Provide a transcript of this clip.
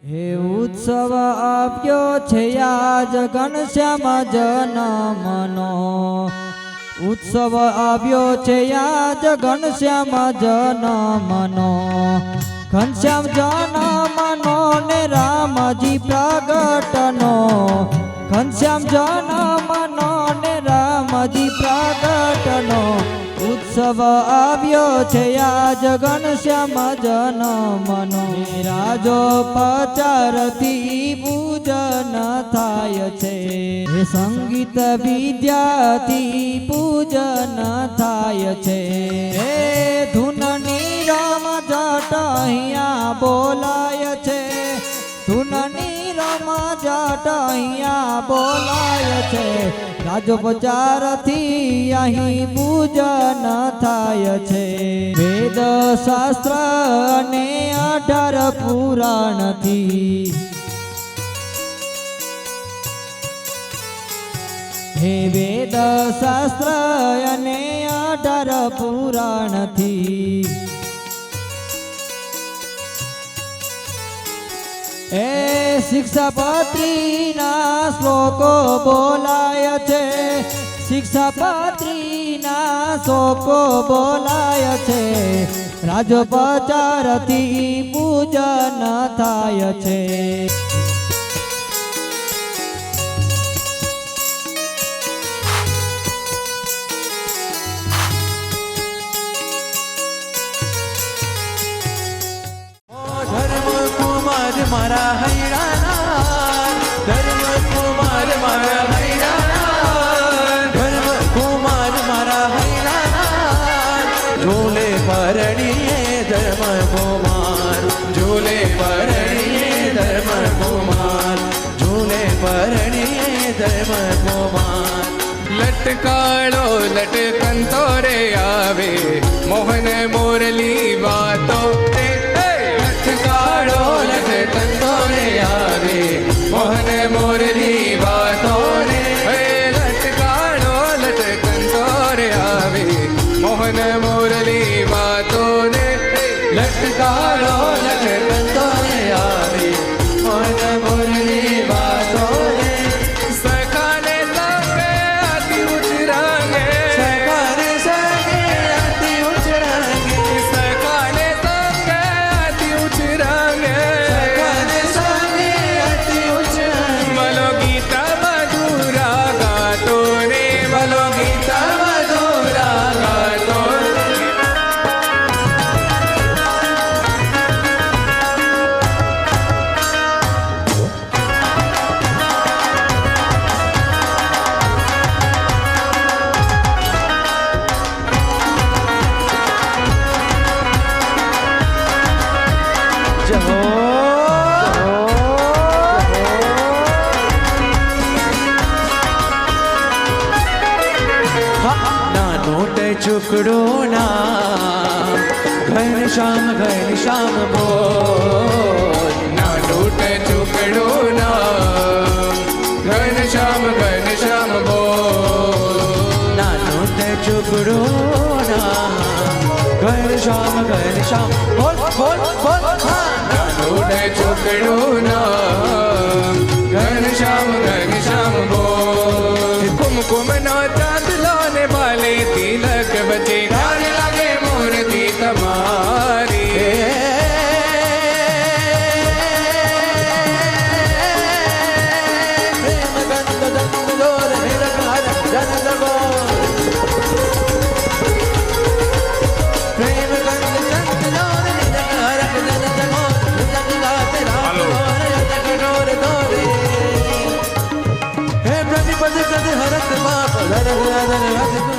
હે ઉત્સવ આવ્યો છે આજ ઘનશ્યામ જન્મનો, ઉત્સવ આવ્યો છે આજ ઘનશ્યામ જન્મનો, ઘનશ્યામ જન્મનો ને રામજી પ્રગટનો, ઘનશ્યામ જન્મનો ને રામજી પ્રગટનો, ઉત્સવ આવ્યો છે આજ ઘનશ્યામ જન્મનો, રાજો પચારથી પૂજન થાય છે, સંગીત વિદ્યાથી પૂજન થાય છે, ધૂનની રમઝટ અહીંયા બોલાય છે, ધૂનની રમઝટ અહીંયા બોલાય છે, રાજોપચારથી અહીં પૂજન થાય છે, વેદ શાસ્ત્ર અને 18 પુરાણથી, હે વેદ શાસ્ત્ર અને 18 પુરાણથી, એ શિક્ષાપત્રીના શ્લોકો બોલાય છે, શિક્ષાપત્રીના શ્લોકો બોલાય છે, રાજોપચારથી પૂજન થાય છે. મારા હૈરાના ધર્મ કુમાર મારા હૈરાના ધર્મ કુમાર મારા હૈરાના ઝૂલે પરણીએ ધર્મ કુમાર ઝૂલે પરણીએ ધર્મ કુમાર ઝૂલે પરણીએ ધર્મ કુમાર લટકાળો લટકંતો રે આવે મોહન મોરલી વાતો લટકાળો લટકંતો રે આવે મોહન મોરલી વાતો રે લટકાળો લટકંતો રે આવે મોહન મોરલી વાતો રે લટકાળો લટકંતો રે આવે મોહન મોરલી વાતો રે સખાને સંગે અતિ ઉચ્ચ રંગે સખાને સંગે અતિ ઉચ્ચ રંગે સખાને સંગે અતિ ઉચ્ચ રંગે સખાને સંગે અતિ ઉચ્ચ રંગે મલો ગીતા મધુરા ગાતો રે મલો ગીતા મધુરા ગાતો चुकड़ो ना घनश्याम घनश्याम बोल ना लूट चुकड़ो ना घनश्याम घनश्याम बोल ना लूट चुकड़ो ना घनश्याम घनश्याम बोल बोल बोल ना लूट चुकड़ो ना घनश्याम घनश्याम बोल कुमकुम नो चांद लोने वाले तिलक बचे गान लगे मूर्ति तुम्हारी प्रेम गंध दंड डोर निरकार जन दबो प्रेम गंध दंड डोर निरकार जन दबो जग गाते राम जग डोर डोरे हे प्रतिपद कद हरत बाप हर हर हर